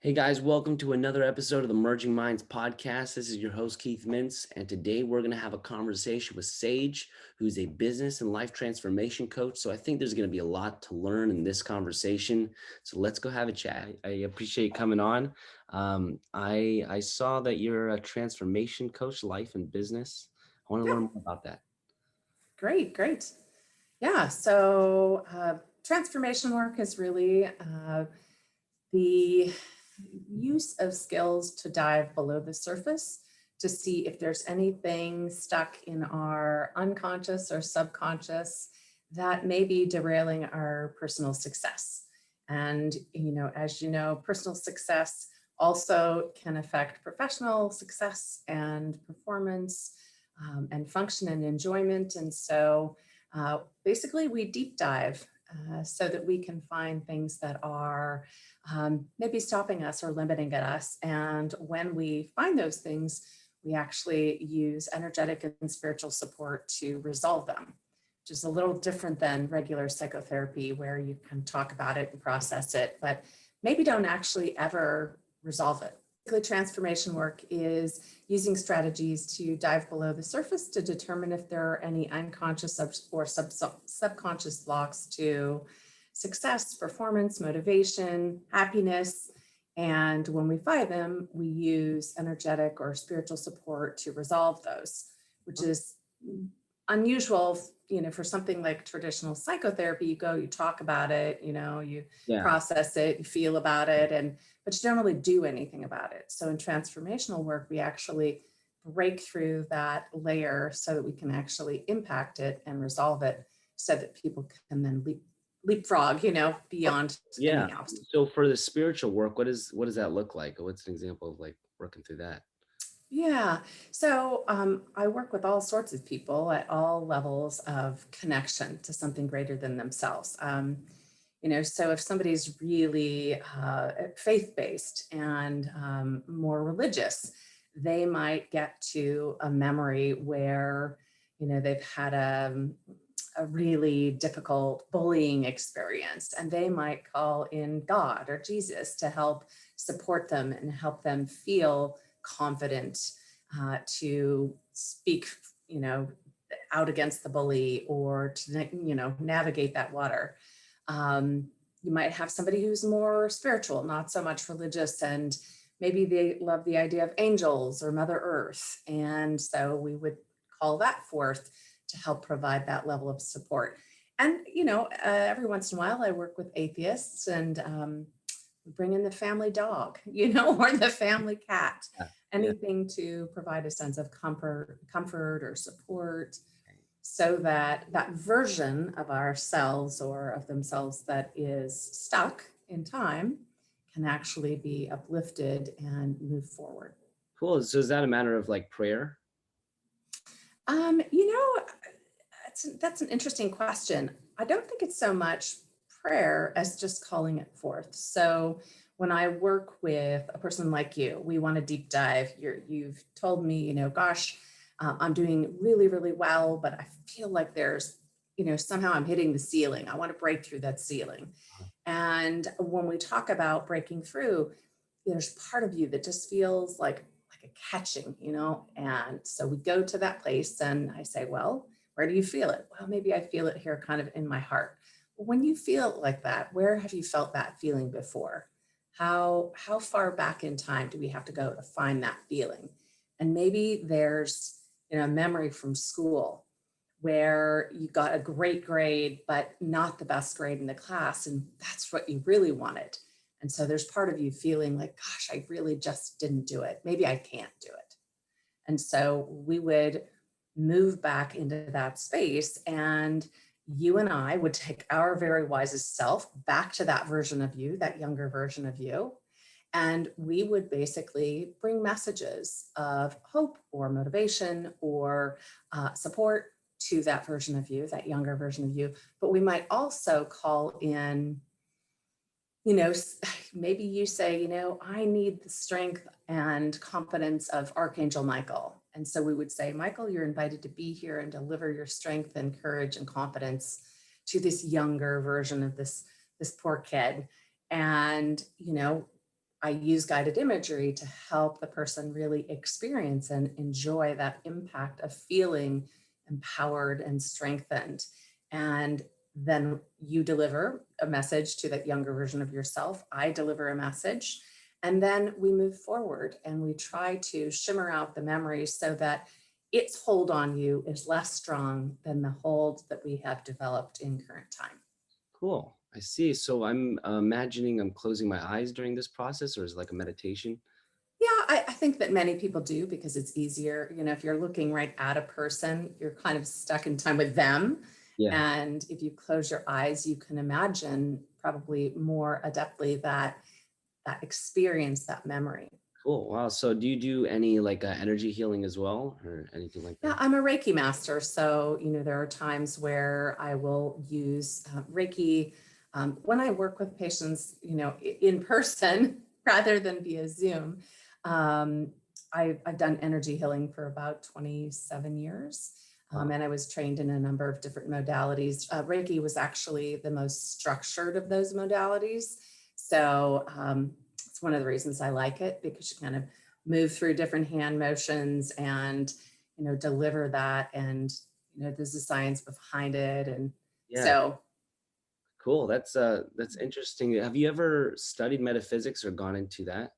Hey guys, welcome to another episode of the Merging Minds podcast. This is your host, Keith Mintz, and today we're going to have a conversation with Sage, who's a business and life transformation coach. So I think there's going to be a lot to learn in this conversation. So let's go have a chat. I appreciate you coming on. I saw that you're a transformation coach, life and business. I want to Yeah, learn more about that. great. Yeah, so transformation work is really the use of skills to dive below the surface to see if there's anything stuck in our unconscious or subconscious that may be derailing our personal success. And, as you know, personal success also can affect professional success and performance and function and enjoyment. And so basically we deep dive so that we can find things that are maybe stopping us or limiting us. And when we find those things, we actually use energetic and spiritual support to resolve them, which is a little different than regular psychotherapy where you can talk about it and process it, but maybe don't actually ever resolve it. Transformation work is using strategies to dive below the surface to determine if there are any unconscious or subconscious blocks to success, performance, motivation, happiness. And when we find them, we use energetic or spiritual support to resolve those, which is unusual, for something like traditional psychotherapy. You go, you talk about it, you Yeah. process it, you feel about it, but you don't really do anything about it. So in transformational work, we actually break through that layer so that we can actually impact it and resolve it so that people can then leapfrog, beyond Yeah. any obstacle. So for the spiritual work, what does that look like? What's an example of like working through that? Yeah. So I work with all sorts of people at all levels of connection to something greater than themselves. So if somebody's really faith-based and more religious, they might get to a memory where, they've had a really difficult bullying experience, and they might call in God or Jesus to help support them and help them feel confident to speak, out against the bully or to, navigate that water. You might have somebody who's more spiritual, not so much religious, and maybe they love the idea of angels or Mother Earth. And so we would call that forth to help provide that level of support. And, every once in a while I work with atheists and bring in the family dog, or the family cat, Yeah. Yeah. anything to provide a sense of comfort or support, so that that version of ourselves or of themselves that is stuck in time can actually be uplifted and move forward. Cool. So is that a matter of like prayer? Um, you know, that's an interesting question. I don't think it's so much prayer as just calling it forth. So when I work with a person like you, we want to deep dive. You've told me, gosh, I'm doing really, really well, but I feel like there's, somehow I'm hitting the ceiling. I want to break through that ceiling. And when we talk about breaking through, there's part of you that just feels like a catching, and so we go to that place and I say, well, where do you feel it? Well, maybe I feel it here kind of in my heart. Well, when you feel it like that, where have you felt that feeling before? How far back in time do we have to go to find that feeling? And maybe there's, a memory from school where you got a great grade, but not the best grade in the class. And that's what you really wanted. And so there's part of you feeling like, gosh, I really just didn't do it. Maybe I can't do it. And so we would move back into that space, and you and I would take our very wisest self back to that version of you, that younger version of you. And we would basically bring messages of hope or motivation or support to that version of you, that younger version of you. But we might also call in, maybe you say, I need the strength and confidence of Archangel Michael. And so we would say, Michael, you're invited to be here and deliver your strength and courage and confidence to this younger version of this poor kid. And, I use guided imagery to help the person really experience and enjoy that impact of feeling empowered and strengthened. And then you deliver a message to that younger version of yourself. I deliver a message. And then we move forward and we try to shimmer out the memories so that its hold on you is less strong than the hold that we have developed in current time. Cool. I see. So I'm imagining I'm closing my eyes during this process, or is it like a meditation? Yeah, I think that many people do because it's easier. If you're looking right at a person, you're kind of stuck in time with them. Yeah. And if you close your eyes, you can imagine probably more adeptly that experience, that memory. Cool. Wow. So do you do any like energy healing as well, or anything like Yeah, that? I'm a Reiki master. So, there are times where I will use Reiki when I work with patients, in person rather than via Zoom. Um, I've done energy healing for about 27 years. Wow. And I was trained in a number of different modalities. Reiki was actually the most structured of those modalities. So it's one of the reasons I like it, because you kind of move through different hand motions and deliver that, and there's a science behind it. And Yeah. so Cool. That's interesting. Have you ever studied metaphysics or gone into that?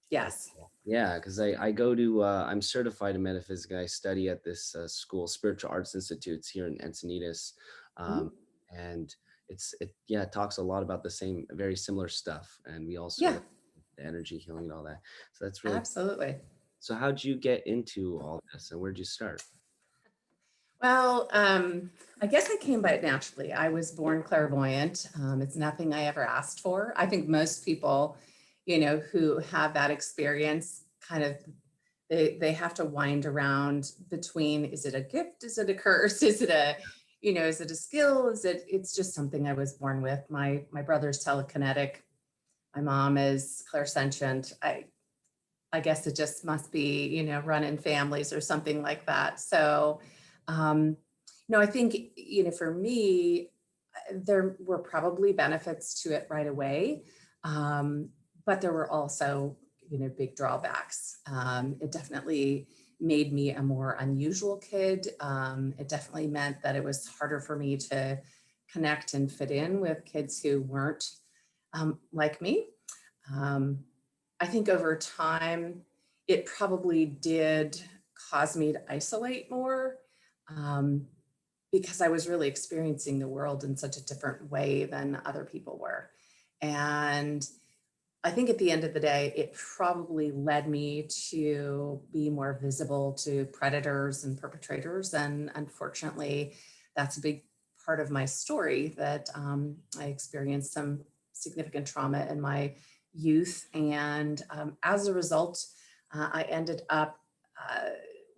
yes. Yeah, because I go to I'm certified in metaphysics. I study at this school, Spiritual Arts Institutes here in Encinitas, Mhm. and it talks a lot about the same, very similar stuff, and we also Yeah, like the energy healing and all that. So that's really. absolutely. So how'd you get into all this, and where'd you start? Well, I guess I came by it naturally. I was born clairvoyant. It's nothing I ever asked for. I think most people, who have that experience, kind of they have to wind around between, is it a gift? Is it a curse? Is it a skill? It's just something I was born with. My brother's telekinetic. My mom is clairsentient. I guess it just must be, run in families or something like that. So, I think, for me, there were probably benefits to it right away. Um, but there were also, big drawbacks. It definitely made me a more unusual kid. It definitely meant that it was harder for me to connect and fit in with kids who weren't like me. Um, I think over time, it probably did cause me to isolate more, um, because I was really experiencing the world in such a different way than other people were. And I think at the end of the day, it probably led me to be more visible to predators and perpetrators. And unfortunately, that's a big part of my story, that I experienced some significant trauma in my youth. And as a result, I ended up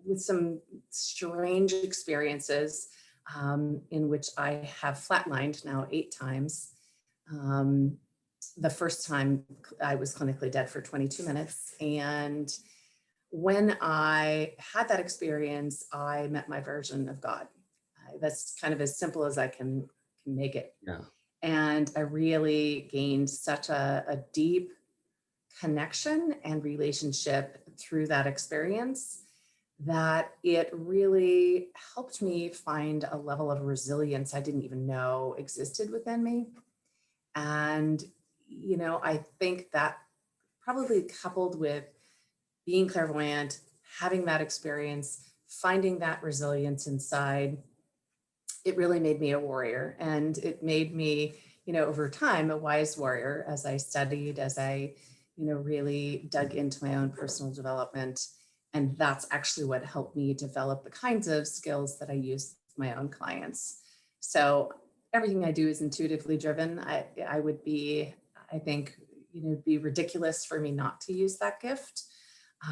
with some strange experiences, in which I have flatlined now 8 times. Um, the first time I was clinically dead for 22 minutes. And when I had that experience, I met my version of God. That's kind of as simple as I can make it. Yeah. And I really gained such a deep connection and relationship through that experience, that it really helped me find a level of resilience I didn't even know existed within me. And, I think that probably coupled with being clairvoyant, having that experience, finding that resilience inside, it really made me a warrior. And it made me, over time, a wise warrior as I studied, as I, really dug into my own personal development. And that's actually what helped me develop the kinds of skills that I use with my own clients. So everything I do is intuitively driven. I would be, I think, be ridiculous for me not to use that gift.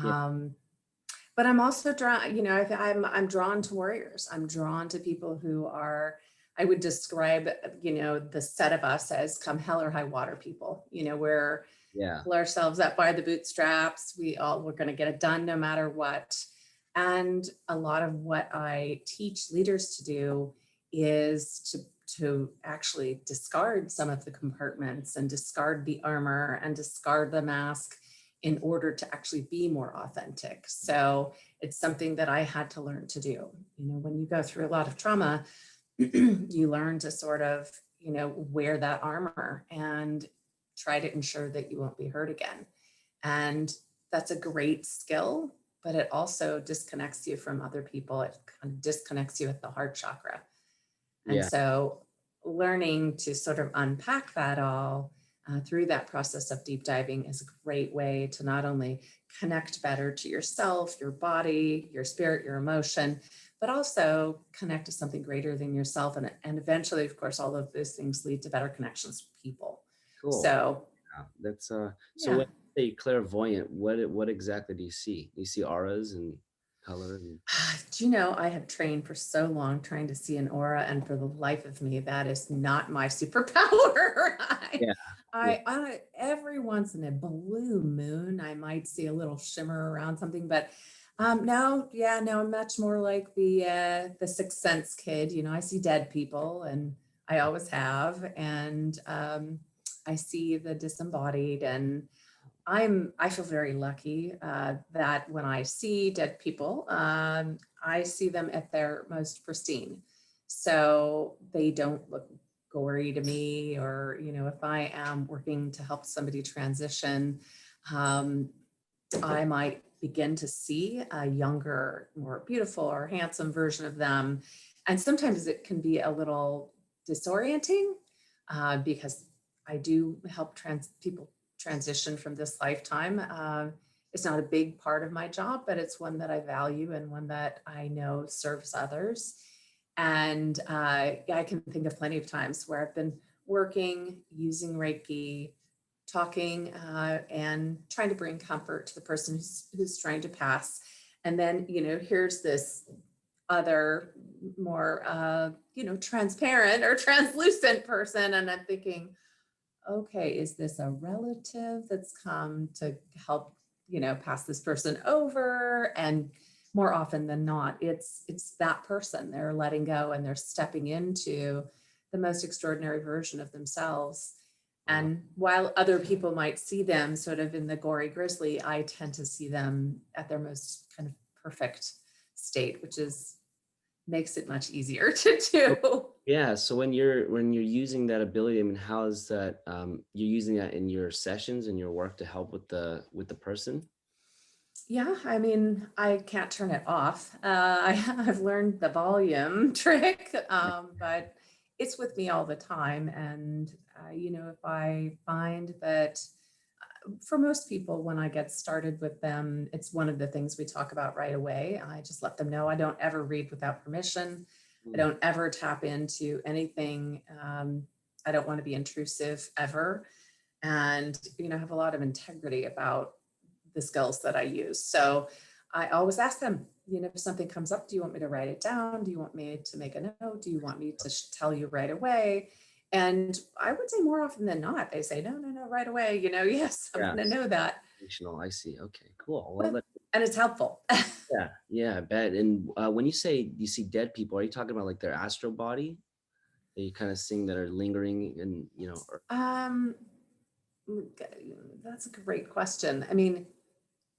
Yeah. Um, but I'm also drawn, I'm drawn to warriors. I'm drawn to people who are, I would describe, the set of us as come hell or high water people. We're Yeah. pull ourselves up by the bootstraps. We're going to get it done no matter what. And a lot of what I teach leaders to do is to to actually discard some of the compartments and discard the armor and discard the mask in order to actually be more authentic. So it's something that I had to learn to do. When you go through a lot of trauma, you learn to sort of, wear that armor and try to ensure that you won't be hurt again. And that's a great skill, but it also disconnects you from other people. It kind of disconnects you at the heart chakra. And Yeah. so learning to sort of unpack that all through that process of deep diving is a great way to not only connect better to yourself, your body, your spirit, your emotion, but also connect to something greater than yourself. And eventually, of course, all of those things lead to better connections with people. Cool. So, Yeah, that's so yeah. when you say clairvoyant, what exactly do you see? Do you see auras and color and Do you know, I have trained for so long trying to see an aura, and for the life of me, that is not my superpower. yeah, yeah, Every once in a blue moon, I might see a little shimmer around something, but no, yeah, no, I'm much more like the Sixth Sense kid. I see dead people, and I always have, and I see the disembodied, and I feel very lucky that when I see dead people, I see them at their most pristine. So they don't look gory to me, or, if I am working to help somebody transition, um, I might begin to see a younger, more beautiful or handsome version of them. And sometimes it can be a little disorienting because I do help people transition from this lifetime. It's not a big part of my job, but it's one that I value and one that I know serves others. And yeah, I can think of plenty of times where I've been working, using Reiki, talking and trying to bring comfort to the person who's trying to pass. And then, here's this other more, transparent or translucent person. And I'm thinking, okay, is this a relative that's come to help, pass this person over? And more often than not, it's that person. They're letting go and they're stepping into the most extraordinary version of themselves. wow. And while other people might see them sort of in the gory grisly, I tend to see them at their most kind of perfect state, which makes it much easier to do. Yeah. So when you're using that ability, I mean, how is that you're using that in your sessions and your work to help with the person? Yeah, I mean, I can't turn it off. I've learned the volume trick, but it's with me all the time. And, if I find that for most people, when I get started with them, it's one of the things we talk about right away. I just let them know I don't ever read without permission. I Mm, don't ever tap into anything. I don't want to be intrusive ever. And, have a lot of integrity about the skills that I use. So I always ask them, if something comes up, do you want me to write it down? Do you want me to make a note? Do you want me to tell you right away? And I would say more often than not, they say, no, no, no, right away. Yes, I'm yeah. going to know that. Functional. I see. Okay. Cool. Well, But, and it's helpful. yeah, yeah, I bet. And when you say you see dead people, are you talking about like their astral body? Are you kind of seeing that are lingering and or, um, that's a great question. I mean,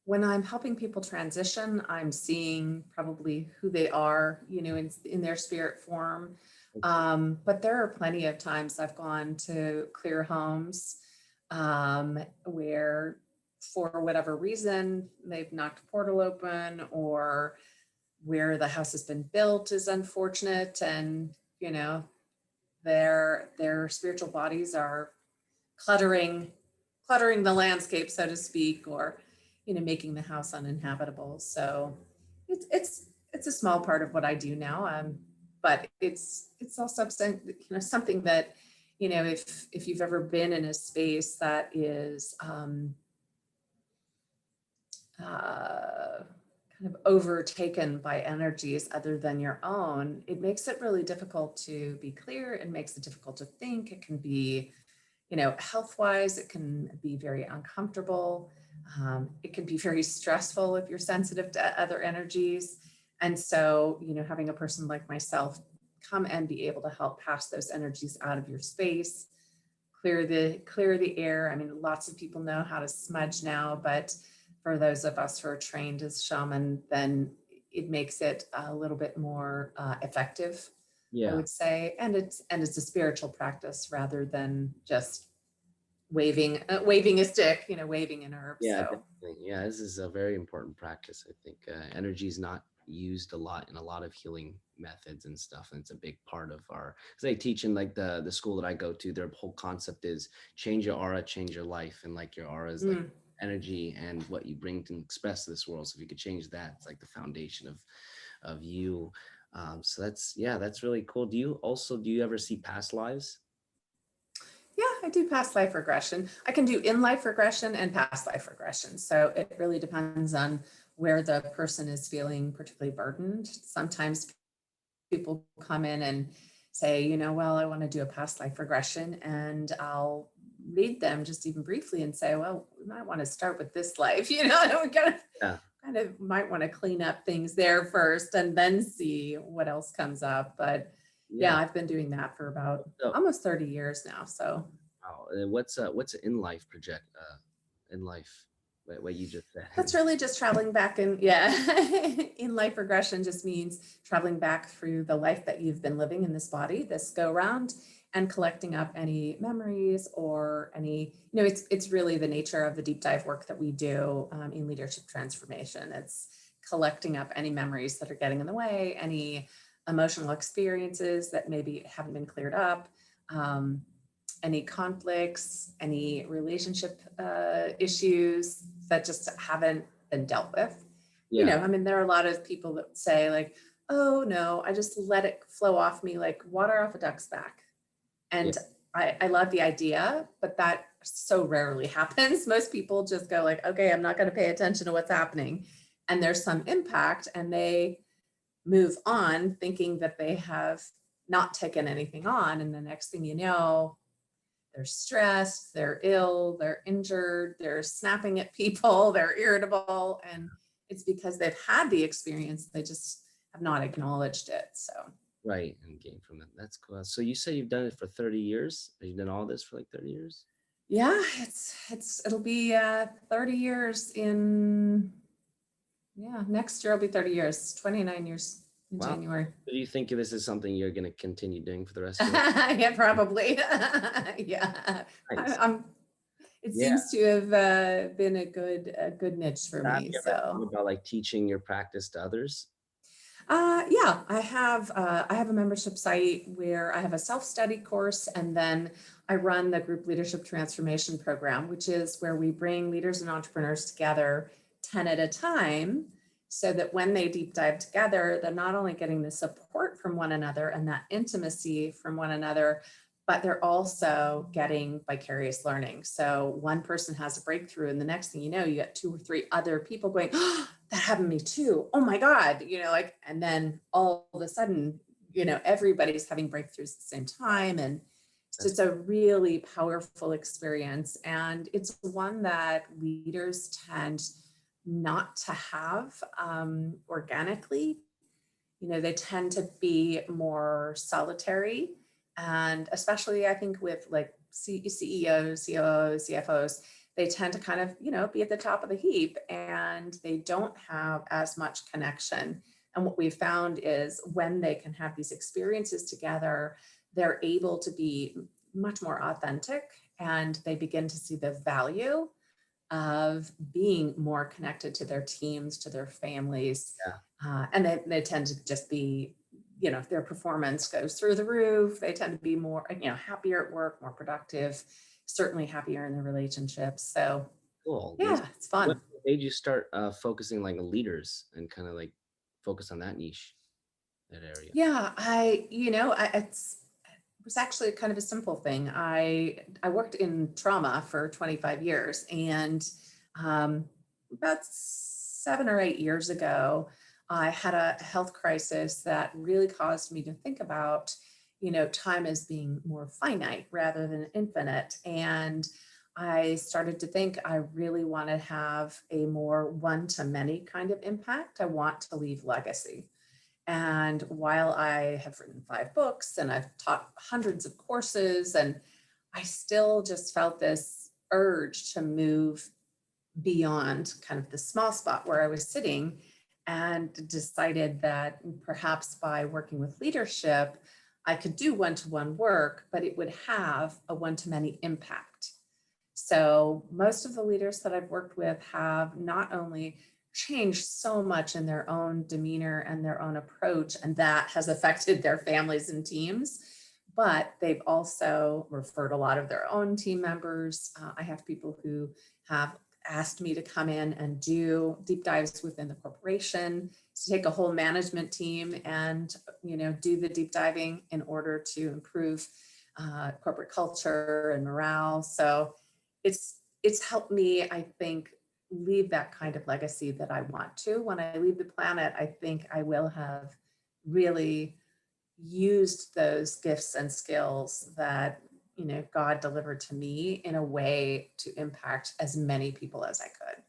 when I'm helping people transition, I'm seeing probably who they are, in their spirit form. But there are plenty of times I've gone to clear homes where, for whatever reason, they've knocked a portal open, or where the house has been built is unfortunate, and their spiritual bodies are cluttering the landscape, so to speak, or making the house uninhabitable. So it's a small part of what I do now, but it's also something that, if you've ever been in a space that is kind of overtaken by energies other than your own, it makes it really difficult to be clear. It makes it difficult to think. It can be, health wise, it can be very uncomfortable. It can be very stressful if you're sensitive to other energies. And so, having a person like myself come and be able to help pass those energies out of your space, clear the air. I mean, lots of people know how to smudge now, but for those of us who are trained as shaman, then it makes it a little bit more effective, I Yeah. would say. And it's a spiritual practice rather than just waving a stick, waving an herb. Yeah, So definitely. Yeah, this is a very important practice. I think energy is not used a lot in a lot of healing methods and stuff, and it's a big part of our. Because they teach in like the school that I go to, their whole concept is change your aura, change your life, and like your aura is like mm. energy and what you bring to express to this world. So if you could change that, it's like the foundation of you. So that's really cool. Do you ever see past lives? Yeah, I do past life regression. I can do in life regression and past life regression. So it really depends on where the person is feeling particularly burdened. Sometimes people come in and say, well, I want to do a past life regression, and I'll read them just even briefly and say, well, we might want to start with this life, we Yeah, kind of might want to clean up things there first and then see what else comes up. But yeah, yeah. I've been doing that for about So, almost 30 years now. So wow. And what's an in life project? In life, what you just said. that's really just traveling back and yeah, in life regression just means traveling back through the life that you've been living in this body, this go round, and collecting up any memories or any, it's really the nature of the deep dive work that we do in leadership transformation. It's collecting up any memories that are getting in the way, any emotional experiences that maybe haven't been cleared up. Um, any conflicts, any relationship issues that just haven't been dealt with. Yeah, I mean, there are a lot of people that say, like, oh no, I just let it flow off me like water off a duck's back. yeah, And I love the idea, but that so rarely happens. Most people just go, like, okay, I'm not going to pay attention to what's happening. And there's some impact, and they move on thinking that they have not taken anything on. And the next thing you know, they're stressed, they're ill, they're injured, they're snapping at people, they're irritable. And it's because they've had the experience, they just have not acknowledged it. So, right. And gain from it. That's cool. So you said you've done it for 30 years? Have you done all this for like 30 years? yeah, it'll be 30 years next year will be 30 years, 29 years in Wow. January. Do you think this is something you're going to continue doing for the rest of your Yeah, probably. Yeah. life? I'm It Yeah. seems to have been a good niche for Have me. you ever thought So, about like teaching your practice to others? yeah, I have a membership site where I have a self-study course, and then I run the group leadership transformation program, which is where we bring leaders and entrepreneurs together 10 at a time, so that when they deep dive together, they're not only getting the support from one another and that intimacy from one another, but they're also getting vicarious learning. So one person has a breakthrough, and the next thing you know, you got 2 or 3 other people going, oh, that happened to me too. Oh my God, and then all of a sudden, everybody's having breakthroughs at the same time. And it's That's just a really powerful experience. And it's one that leaders tend not to have organically. They tend to be more solitary. And especially, I think, with like CEOs, COOs, CFOs, they tend to kind of, be at the top of the heap, and they don't have as much connection. And what we've found is when they can have these experiences together, they're able to be much more authentic, and they begin to see the value of being more connected to their teams, to their families. yeah. And they tend to just be, their performance goes through the roof. They tend to be more, happier at work, more productive, certainly happier in their relationships. So Cool. yeah, it's What fun. made you start focusing like on leaders and kind of like focus on that niche, that area? Yeah, it was actually kind of a simple thing. I worked in trauma for 25 years, and about 7 or 8 years ago, I had a health crisis that really caused me to think about, time as being more finite rather than infinite. And I started to think I really want to have a more one-to-many kind of impact. I want to leave legacy. And while I have written 5 books and I've taught hundreds of courses, and I still just felt this urge to move beyond kind of the small spot where I was sitting, and decided that perhaps by working with leadership, I could do one-to-one work, but it would have a one-to-many impact. So most of the leaders that I've worked with have not only changed so much in their own demeanor and their own approach, and that has affected their families and teams, but they've also referred a lot of their own team members. I have people who have asked me to come in and do deep dives within the corporation, to take a whole management team and do the deep diving in order to improve corporate culture and morale. So it's helped me, I think, leave that kind of legacy that I want to. When I leave the planet, I think I will have really used those gifts and skills that God delivered to me in a way to impact as many people as I could.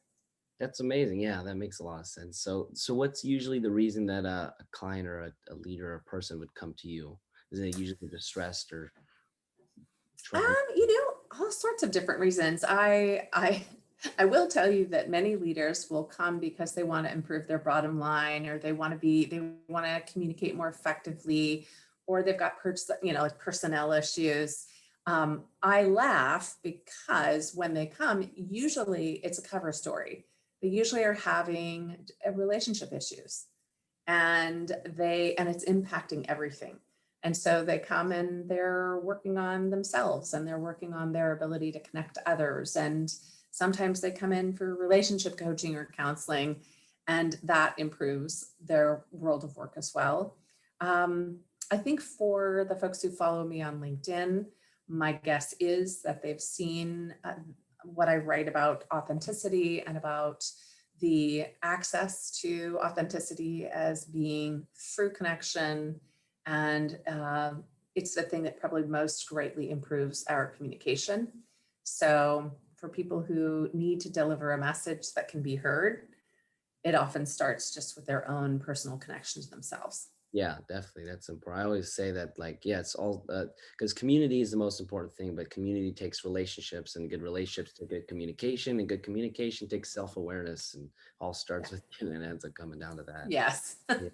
That's amazing. Yeah, that makes a lot of sense. So what's usually the reason that a client or a leader or a person would come to you? Is it usually distressed or Um, trying? all sorts of different reasons. I will tell you that many leaders will come because they want to improve their bottom line, or they want to communicate more effectively, or they've got like personnel issues. I laugh because when they come, usually it's a cover story. They usually are having relationship issues, and it's impacting everything. And so they come and they're working on themselves, and they're working on their ability to connect to others. And sometimes they come in for relationship coaching or counseling, and that improves their world of work as well. I think for the folks who follow me on LinkedIn, my guess is that they've seen what I write about authenticity, and about the access to authenticity as being through connection. And it's the thing that probably most greatly improves our communication. So for people who need to deliver a message that can be heard, it often starts just with their own personal connections themselves. Yeah, definitely. That's important. I always say that, like, yeah, it's all because community is the most important thing, but community takes relationships, and good relationships take good communication, and good communication takes self-awareness, and all Yeah. starts with you and ends up coming down to that. Yes. Yeah.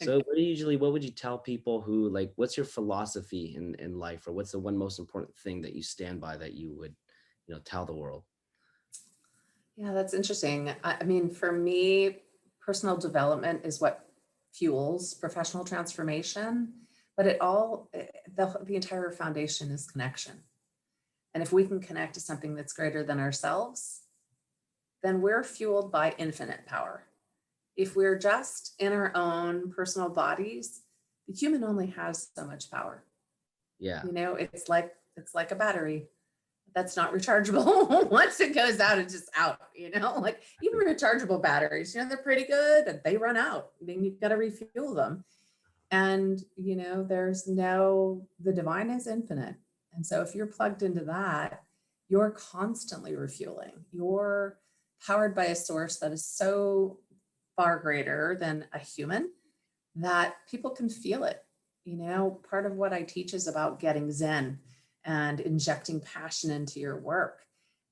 So what would you tell people who, like, what's your philosophy in life, or what's the one most important thing that you stand by that you would, tell the world? Yeah, that's interesting. I mean, for me, personal development is what fuels professional transformation, but the entire foundation is connection. And if we can connect to something that's greater than ourselves, then we're fueled by infinite power. If we're just in our own personal bodies, the human only has so much power. Yeah. It's like a battery that's not rechargeable. Once it goes out, it's just out, like even rechargeable batteries, they're pretty good, and they run out. Then you've got to refuel them. And, the divine is infinite. And so if you're plugged into that, you're constantly refueling. You're powered by a source that is so far greater than a human that people can feel it. Part of what I teach is about getting Zen and injecting passion into your work.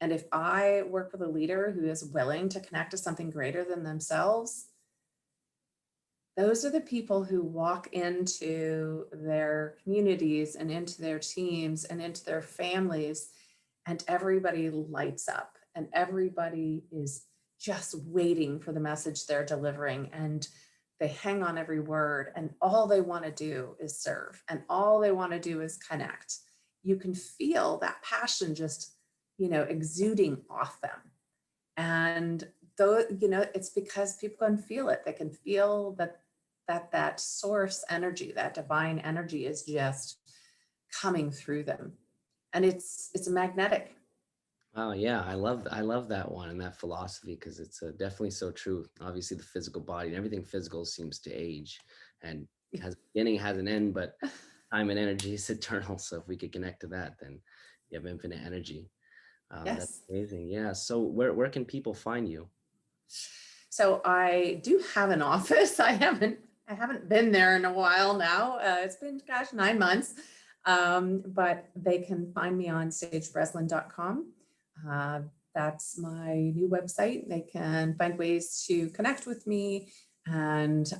And if I work with a leader who is willing to connect to something greater than themselves, those are the people who walk into their communities and into their teams and into their families, and everybody lights up, and everybody is just waiting for the message they're delivering, and they hang on every word, and all they want to do is serve, and all they want to do is connect. You can feel that passion just exuding off them. And though it's because people can feel it. They can feel that source energy, that divine energy is just coming through them, and it's magnetic. Oh yeah, I love that one and that philosophy, because it's definitely so true. Obviously, the physical body and everything physical seems to age, and has a beginning, has an end, but time and energy is eternal. So if we could connect to that, then you have infinite energy. That's Yes. amazing. Yeah. So where can people find you? So I do have an office. I haven't I haven't been there in a while now. It's been, gosh, 9 months. But they can find me on sagebreslin.com. Uh, that's my new website. They can find ways to connect with me and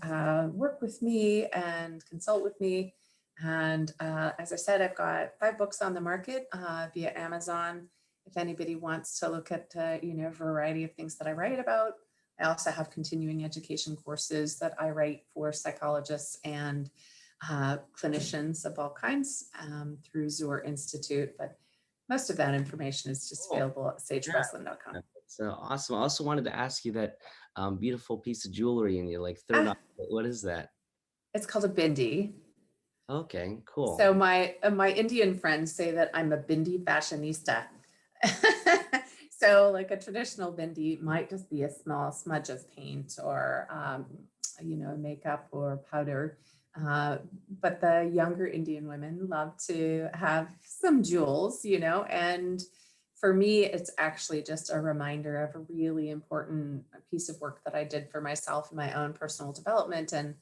work with me and consult with me. And as I said, I've got 5 books on the market via Amazon. If anybody wants to look at a variety of things that I write about, I also have continuing education courses that I write for psychologists and clinicians of all kinds through Zor Institute. But most of that information is just Cool. available at sagebreslin.com. That's awesome. I also wanted to ask you that beautiful piece of jewelry in your like third eye. Ah, What is that? it's called a bindi. Okay, cool. So my Indian friends say that I'm a bindi fashionista. So like a traditional bindi might just be a small smudge of paint or makeup or powder. But the younger Indian women love to have some jewels, and for me, it's actually just a reminder of a really important piece of work that I did for myself in my own personal development. And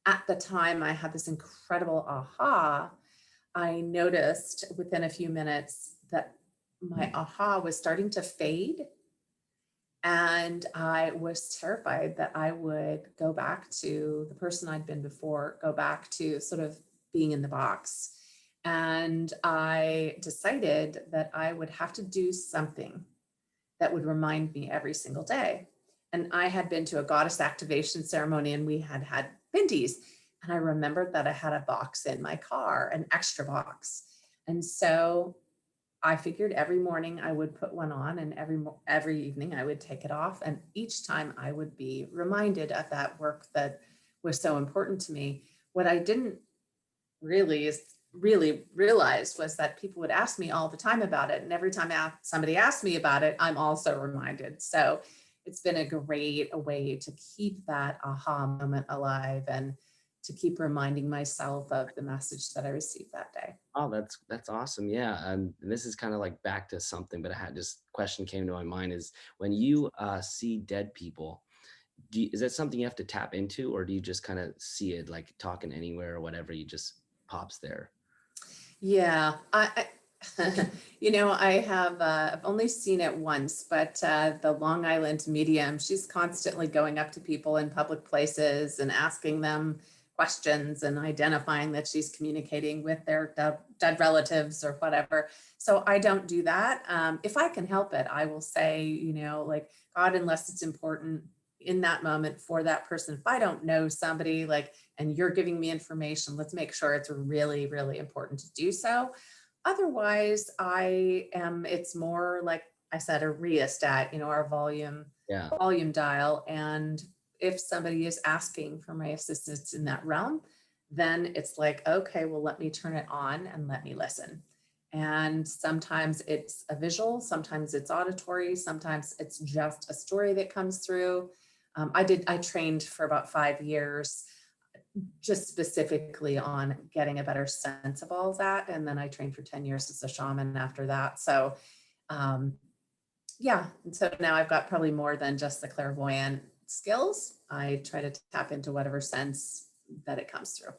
at the time, I had this incredible aha. I noticed within a few minutes that my aha was starting to fade. And I was terrified that I would go back to the person I'd been before, go back to sort of being in the box. And I decided that I would have to do something that would remind me every single day. And I had been to a goddess activation ceremony and we had had bindis. And I remembered that I had a box in my car, an extra box. And so I figured every morning I would put one on and every evening I would take it off. And each time I would be reminded of that work that was so important to me. What I didn't really realize was that people would ask me all the time about it. And every time somebody asked me about it, I'm also reminded. So it's been a great way to keep that aha moment alive and to keep reminding myself of the message that I received that day. Oh, that's awesome. Yeah. And this is kind of like back to something, but I had just question came to my mind is when you see dead people, is that something you have to tap into, or do you just kind of see it like talking anywhere or whatever, you just pops there? Yeah, I have I've only seen it once, but the Long Island medium, she's constantly going up to people in public places and asking them questions and identifying that she's communicating with their dead relatives or whatever. So I don't do that. If I can help it, I will say, like God, unless it's important in that moment for that person. If I don't know somebody like, and you're giving me information, let's make sure it's really, really important to do so. Otherwise, it's more like I said, a rheostat, our Yeah. volume dial. And if somebody is asking for my assistance in that realm, then it's like, okay, well, let me turn it on and let me listen. And sometimes it's a visual, sometimes it's auditory, sometimes it's just a story that comes through. I trained for about 5 years just specifically on getting a better sense of all of that. And then I trained for 10 years as a shaman after that. So um, yeah, and so now I've got probably more than just the clairvoyant skills. I try to tap into whatever sense that it comes through.